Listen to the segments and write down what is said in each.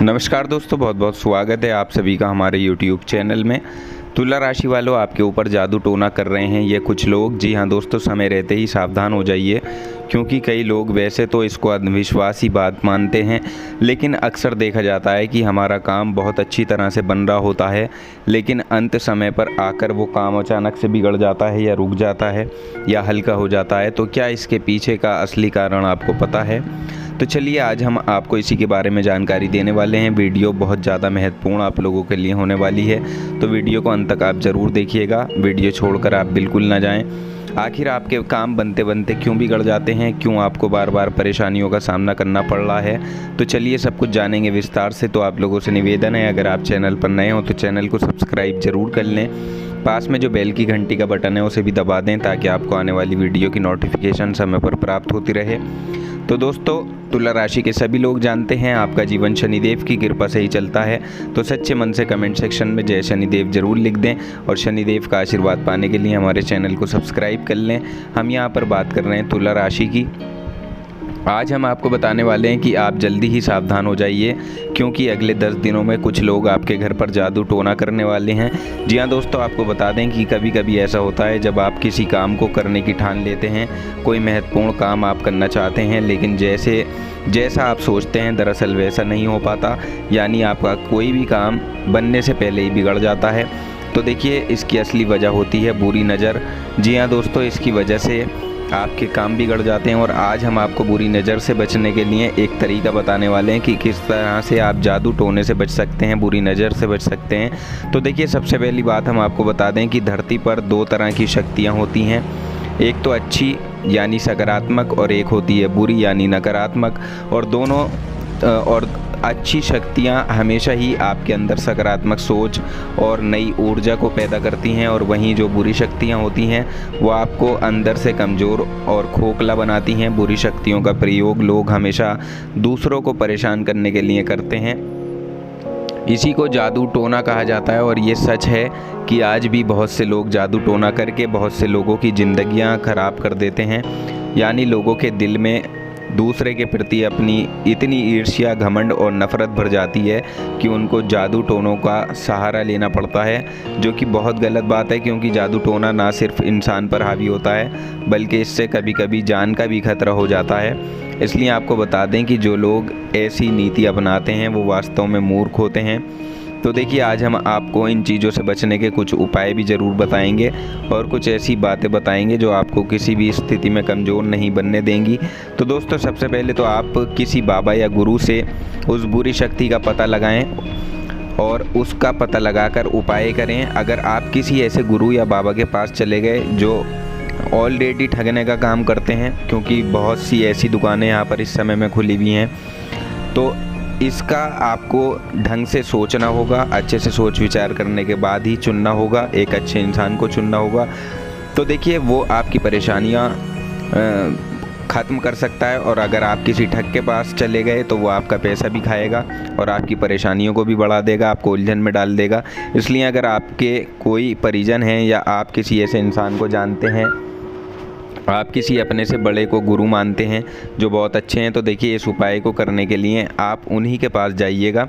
नमस्कार दोस्तों, बहुत बहुत स्वागत है आप सभी का हमारे YouTube चैनल में। तुला राशि वालों, आपके ऊपर जादू टोना कर रहे हैं ये कुछ लोग। जी हाँ दोस्तों, समय रहते ही सावधान हो जाइए, क्योंकि कई लोग वैसे तो इसको अंधविश्वास ही बात मानते हैं, लेकिन अक्सर देखा जाता है कि हमारा काम बहुत अच्छी तरह से बन रहा होता है, लेकिन अंत समय पर आकर वो काम अचानक से बिगड़ जाता है या रुक जाता है या हल्का हो जाता है। तो क्या इसके पीछे का असली कारण आपको पता है? तो चलिए आज हम आपको इसी के बारे में जानकारी देने वाले हैं। वीडियो बहुत ज़्यादा महत्वपूर्ण आप लोगों के लिए होने वाली है, तो वीडियो को अंत तक आप ज़रूर देखिएगा। वीडियो छोड़कर आप बिल्कुल ना जाएं। आखिर आपके काम बनते बनते क्यों बिगड़ जाते हैं, क्यों आपको बार बार परेशानियों का सामना करना पड़ रहा है, तो चलिए सब कुछ जानेंगे विस्तार से। तो आप लोगों से निवेदन है, अगर आप चैनल पर नए हो तो चैनल को सब्सक्राइब ज़रूर कर लें। पास में जो बेल की घंटी का बटन है उसे भी दबा दें, ताकि आपको आने वाली वीडियो की नोटिफिकेशन समय पर प्राप्त होती रहे। तो दोस्तों, तुला राशि के सभी लोग जानते हैं आपका जीवन शनिदेव की कृपा से ही चलता है। तो सच्चे मन से कमेंट सेक्शन में जय शनिदेव जरूर लिख दें, और शनिदेव का आशीर्वाद पाने के लिए हमारे चैनल को सब्सक्राइब कर लें। हम यहाँ पर बात कर रहे हैं तुला राशि की। आज हम आपको बताने वाले हैं कि आप जल्दी ही सावधान हो जाइए, क्योंकि अगले 10 दिनों में कुछ लोग आपके घर पर जादू टोना करने वाले हैं। जी हाँ दोस्तों, आपको बता दें कि कभी कभी ऐसा होता है जब आप किसी काम को करने की ठान लेते हैं, कोई महत्वपूर्ण काम आप करना चाहते हैं, लेकिन जैसा आप सोचते हैं दरअसल वैसा नहीं हो पाता, यानी आपका कोई भी काम बनने से पहले ही बिगड़ जाता है। तो देखिए, इसकी असली वजह होती है बुरी नज़र। जी हाँ दोस्तों, इसकी वजह से आपके काम बिगड़ जाते हैं। और आज हम आपको बुरी नज़र से बचने के लिए एक तरीका बताने वाले हैं कि किस तरह से आप जादू टोने से बच सकते हैं, बुरी नज़र से बच सकते हैं। तो देखिए, सबसे पहली बात हम आपको बता दें कि धरती पर 2 तरह की शक्तियाँ होती हैं। एक तो अच्छी यानी सकारात्मक, और एक होती है बुरी यानी नकारात्मक। और अच्छी शक्तियाँ हमेशा ही आपके अंदर सकारात्मक सोच और नई ऊर्जा को पैदा करती हैं, और वहीं जो बुरी शक्तियाँ होती हैं वो आपको अंदर से कमज़ोर और खोखला बनाती हैं। बुरी शक्तियों का प्रयोग लोग हमेशा दूसरों को परेशान करने के लिए करते हैं। इसी को जादू टोना कहा जाता है, और ये सच है कि आज भी बहुत से लोग जादू टोना करके बहुत से लोगों की ज़िंदगियां खराब कर देते हैं। यानी लोगों के दिल में दूसरे के प्रति अपनी इतनी ईर्ष्या, घमंड और नफ़रत भर जाती है कि उनको जादू टोनों का सहारा लेना पड़ता है, जो कि बहुत गलत बात है। क्योंकि जादू टोना ना सिर्फ इंसान पर हावी होता है, बल्कि इससे कभी कभी जान का भी खतरा हो जाता है। इसलिए आपको बता दें कि जो लोग ऐसी नीति अपनाते हैं वो वास्तव में मूर्ख होते हैं। तो देखिए, आज हम आपको इन चीज़ों से बचने के कुछ उपाय भी ज़रूर बताएंगे, और कुछ ऐसी बातें बताएंगे जो आपको किसी भी स्थिति में कमज़ोर नहीं बनने देंगी। तो दोस्तों, सबसे पहले तो आप किसी बाबा या गुरु से उस बुरी शक्ति का पता लगाएं और उसका पता लगाकर उपाय करें। अगर आप किसी ऐसे गुरु या बाबा के पास चले गए जो ऑलरेडी ठगने का काम करते हैं, क्योंकि बहुत सी ऐसी दुकानें यहाँ पर इस समय में खुली हुई हैं, तो इसका आपको ढंग से सोचना होगा। अच्छे से सोच विचार करने के बाद ही चुनना होगा, एक अच्छे इंसान को चुनना होगा। तो देखिए, वो आपकी परेशानियाँ ख़त्म कर सकता है, और अगर आप किसी ठग के पास चले गए तो वो आपका पैसा भी खाएगा और आपकी परेशानियों को भी बढ़ा देगा, आपको उलझन में डाल देगा। इसलिए अगर आपके कोई परिजन हैं या आप किसी ऐसे इंसान को जानते हैं, आप किसी अपने से बड़े को गुरु मानते हैं जो बहुत अच्छे हैं, तो देखिए, इस उपाय को करने के लिए आप उन्हीं के पास जाइएगा,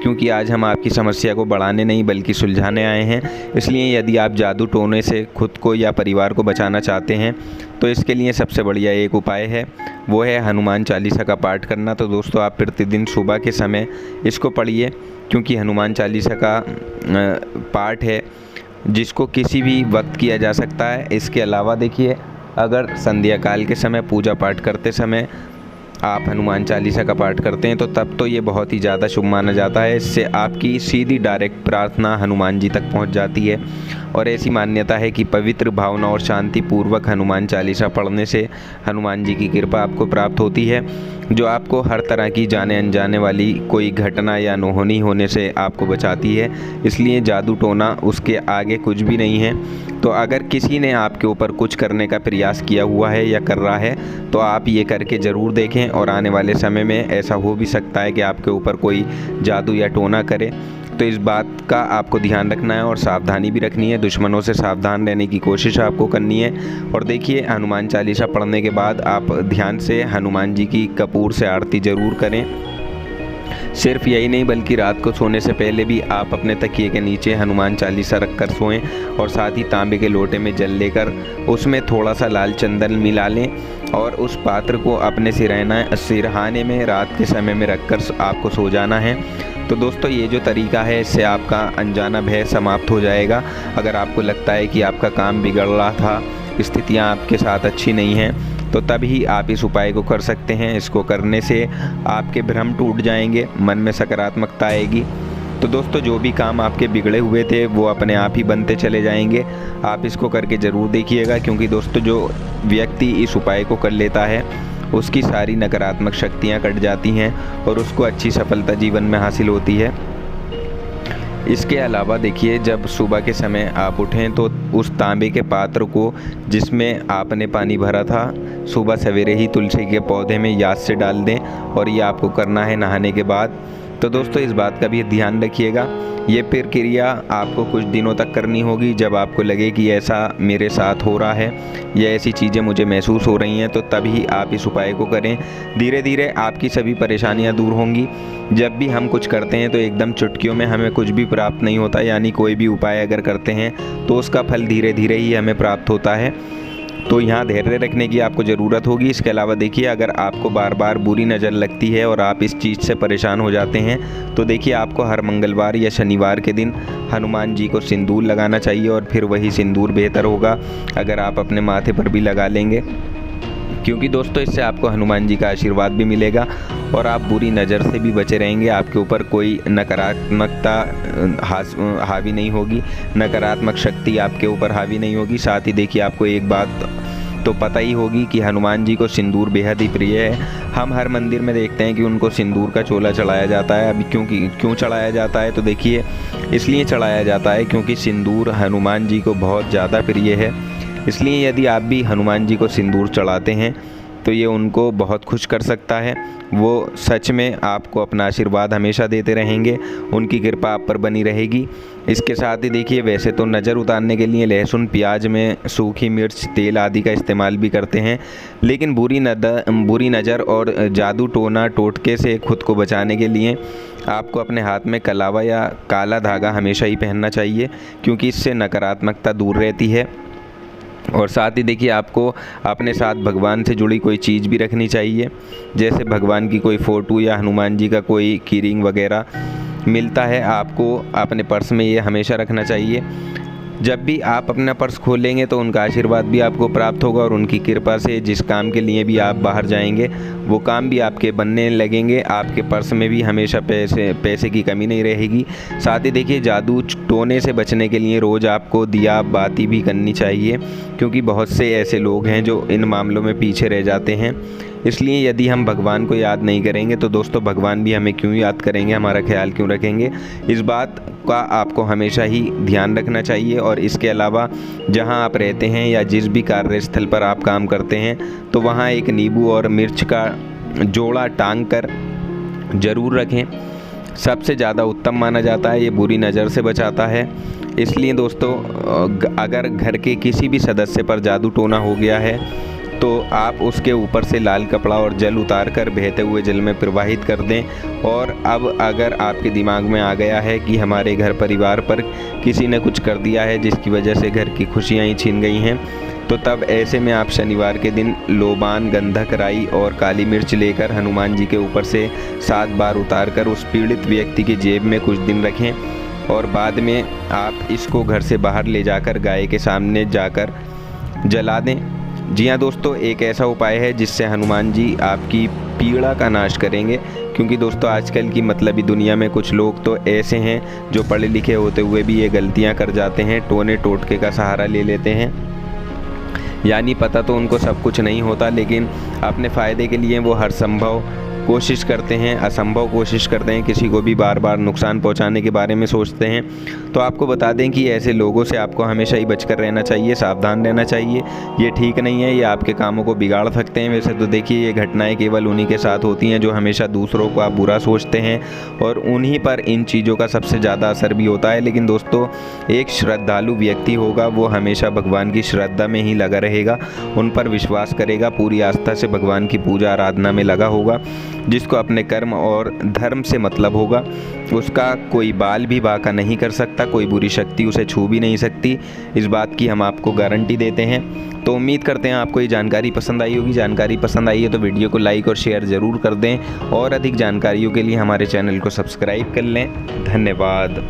क्योंकि आज हम आपकी समस्या को बढ़ाने नहीं बल्कि सुलझाने आए हैं। इसलिए यदि आप जादू टोने से खुद को या परिवार को बचाना चाहते हैं, तो इसके लिए सबसे बढ़िया एक उपाय है, वो है हनुमान चालीसा का पाठ करना। तो दोस्तों, आप प्रतिदिन सुबह के समय इसको पढ़िए, क्योंकि हनुमान चालीसा का पाठ है जिसको किसी भी वक्त किया जा सकता है। इसके अलावा देखिए, अगर संध्या काल के समय पूजा पाठ करते समय आप हनुमान चालीसा का पाठ करते हैं, तो तब तो ये बहुत ही ज़्यादा शुभ माना जाता है। इससे आपकी सीधी डायरेक्ट प्रार्थना हनुमान जी तक पहुंच जाती है, और ऐसी मान्यता है कि पवित्र भावना और शांति पूर्वक हनुमान चालीसा पढ़ने से हनुमान जी की कृपा आपको प्राप्त होती है, जो आपको हर तरह की जाने अनजाने वाली कोई घटना या अनहोनी होने से आपको बचाती है। इसलिए जादू टोना उसके आगे कुछ भी नहीं है। तो अगर किसी ने आपके ऊपर कुछ करने का प्रयास किया हुआ है या कर रहा है, तो आप ये करके ज़रूर देखें, और आने वाले समय में ऐसा हो भी सकता है कि आपके ऊपर कोई जादू या टोना करे। तो इस बात का आपको ध्यान रखना है और सावधानी भी रखनी है। दुश्मनों से सावधान रहने की कोशिश आपको करनी है। और देखिए, हनुमान चालीसा पढ़ने के बाद आप ध्यान से हनुमान जी की कपूर से आरती ज़रूर करें। सिर्फ यही नहीं बल्कि रात को सोने से पहले भी आप अपने तकिए के नीचे हनुमान चालीसा रखकर सोएं और साथ ही तांबे के लोटे में जल लेकर उसमें थोड़ा सा लाल चंदन मिला लें और उस पात्र को अपने सिरहाने में रात के समय में रखकर आपको सो जाना है। तो दोस्तों ये जो तरीका है इससे आपका अनजाना भय समाप्त हो जाएगा। अगर आपको लगता है कि आपका काम बिगड़ रहा था, स्थितियाँ आपके साथ अच्छी नहीं हैं, तो तभी आप इस उपाय को कर सकते हैं। इसको करने से आपके भ्रम टूट जाएंगे, मन में सकारात्मकता आएगी। तो दोस्तों जो भी काम आपके बिगड़े हुए थे वो अपने आप ही बनते चले जाएंगे। आप इसको करके ज़रूर देखिएगा, क्योंकि दोस्तों जो व्यक्ति इस उपाय को कर लेता है उसकी सारी नकारात्मक शक्तियाँ कट जाती हैं और उसको अच्छी सफलता जीवन में हासिल होती है। इसके अलावा देखिए, जब सुबह के समय आप उठें तो उस तांबे के पात्र को जिसमें आपने पानी भरा था सुबह सवेरे ही तुलसी के पौधे में याद से डाल दें और ये आपको करना है नहाने के बाद। तो दोस्तों इस बात का भी ध्यान रखिएगा। ये प्रक्रिया आपको कुछ दिनों तक करनी होगी। जब आपको लगे कि ऐसा मेरे साथ हो रहा है या ऐसी चीज़ें मुझे महसूस हो रही हैं, तो तभी आप इस उपाय को करें। धीरे धीरे आपकी सभी परेशानियां दूर होंगी। जब भी हम कुछ करते हैं तो एकदम चुटकियों में हमें कुछ भी प्राप्त नहीं होता, यानी कोई भी उपाय अगर करते हैं तो उसका फल धीरे धीरे ही हमें प्राप्त होता है। तो यहाँ धैर्य रखने की आपको ज़रूरत होगी। इसके अलावा देखिए, अगर आपको बार बार बुरी नज़र लगती है और आप इस चीज़ से परेशान हो जाते हैं तो देखिए आपको हर मंगलवार या शनिवार के दिन हनुमान जी को सिंदूर लगाना चाहिए और फिर वही सिंदूर बेहतर होगा अगर आप अपने माथे पर भी लगा लेंगे, क्योंकि दोस्तों इससे आपको हनुमान जी का आशीर्वाद भी मिलेगा और आप बुरी नज़र से भी बचे रहेंगे। आपके ऊपर कोई नकारात्मकता हावी नहीं होगी, नकारात्मक शक्ति आपके ऊपर हावी नहीं होगी। साथ ही देखिए आपको एक बात तो पता ही होगी कि हनुमान जी को सिंदूर बेहद ही प्रिय है। हम हर मंदिर में देखते हैं कि उनको सिंदूर का चोला चढ़ाया जाता है। अभी क्यों चढ़ाया जाता है, तो देखिए इसलिए चढ़ाया जाता है क्योंकि सिंदूर हनुमान जी को बहुत ज़्यादा प्रिय है। इसलिए यदि आप भी हनुमान जी को सिंदूर चढ़ाते हैं तो ये उनको बहुत खुश कर सकता है। वो सच में आपको अपना आशीर्वाद हमेशा देते रहेंगे, उनकी कृपा आप पर बनी रहेगी। इसके साथ ही देखिए, वैसे तो नज़र उतारने के लिए लहसुन, प्याज में सूखी मिर्च, तेल आदि का इस्तेमाल भी करते हैं, लेकिन बुरी नज़र और जादू टोना टोटके से खुद को बचाने के लिए आपको अपने हाथ में कलावा या काला धागा हमेशा ही पहनना चाहिए, क्योंकि इससे नकारात्मकता दूर रहती है। और साथ ही देखिए आपको अपने साथ भगवान से जुड़ी कोई चीज़ भी रखनी चाहिए, जैसे भगवान की कोई फ़ोटो या हनुमान जी का कोई कीरिंग वगैरह मिलता है, आपको अपने पर्स में ये हमेशा रखना चाहिए। जब भी आप अपना पर्स खोलेंगे तो उनका आशीर्वाद भी आपको प्राप्त होगा और उनकी कृपा से जिस काम के लिए भी आप बाहर जाएंगे वो काम भी आपके बनने लगेंगे। आपके पर्स में भी हमेशा पैसे की कमी नहीं रहेगी। साथ ही देखिए, जादू टोने से बचने के लिए रोज़ आपको दिया बाती भी करनी चाहिए, क्योंकि बहुत से ऐसे लोग हैं जो इन मामलों में पीछे रह जाते हैं। इसलिए यदि हम भगवान को याद नहीं करेंगे तो दोस्तों भगवान भी हमें क्यों याद करेंगे, हमारा ख्याल क्यों रखेंगे। इस बात का आपको हमेशा ही ध्यान रखना चाहिए। और इसके अलावा जहां आप रहते हैं या जिस भी कार्यस्थल पर आप काम करते हैं तो वहां एक नींबू और मिर्च का जोड़ा टांग कर ज़रूर रखें। सबसे ज़्यादा उत्तम माना जाता है, ये बुरी नज़र से बचाता है। इसलिए दोस्तों, अगर घर के किसी भी सदस्य पर जादू टोना हो गया है तो आप उसके ऊपर से लाल कपड़ा और जल उतार कर बहते हुए जल में प्रवाहित कर दें। और अब अगर आपके दिमाग में आ गया है कि हमारे घर परिवार पर किसी ने कुछ कर दिया है जिसकी वजह से घर की खुशियाँ ही छीन गई हैं, तो तब ऐसे में आप शनिवार के दिन लोबान, गंधक, राई और काली मिर्च लेकर हनुमान जी के ऊपर से 7 बार उतार कर उस पीड़ित व्यक्ति की जेब में कुछ दिन रखें और बाद में आप इसको घर से बाहर ले जाकर गाय के सामने जाकर जला दें। जी हाँ दोस्तों, एक ऐसा उपाय है जिससे हनुमान जी आपकी पीड़ा का नाश करेंगे, क्योंकि दोस्तों आजकल की मतलबी दुनिया में कुछ लोग तो ऐसे हैं जो पढ़े लिखे होते हुए भी ये गलतियां कर जाते हैं, टोने टोटके का सहारा ले लेते हैं। यानी पता तो उनको सब कुछ नहीं होता, लेकिन अपने फ़ायदे के लिए वो हर संभव कोशिश करते हैं, असंभव कोशिश करते हैं, किसी को भी बार बार नुकसान पहुंचाने के बारे में सोचते हैं। तो आपको बता दें कि ऐसे लोगों से आपको हमेशा ही बचकर रहना चाहिए, सावधान रहना चाहिए। ये ठीक नहीं है, ये आपके कामों को बिगाड़ सकते हैं। वैसे तो देखिए, ये घटनाएं केवल उन्हीं के साथ होती हैं जो हमेशा दूसरों को आप बुरा सोचते हैं और उन्हीं पर इन चीज़ों का सबसे ज़्यादा असर भी होता है। लेकिन दोस्तों, एक श्रद्धालु व्यक्ति होगा वो हमेशा भगवान की श्रद्धा में ही लगा रहेगा, उन पर विश्वास करेगा, पूरी आस्था से भगवान की पूजा आराधना में लगा होगा। जिसको अपने कर्म और धर्म से मतलब होगा उसका कोई बाल भी बांका नहीं कर सकता, कोई बुरी शक्ति उसे छू भी नहीं सकती। इस बात की हम आपको गारंटी देते हैं। तो उम्मीद करते हैं आपको ये जानकारी पसंद आई होगी। जानकारी पसंद आई है तो वीडियो को लाइक और शेयर ज़रूर कर दें और अधिक जानकारियों के लिए हमारे चैनल को सब्सक्राइब कर लें। धन्यवाद।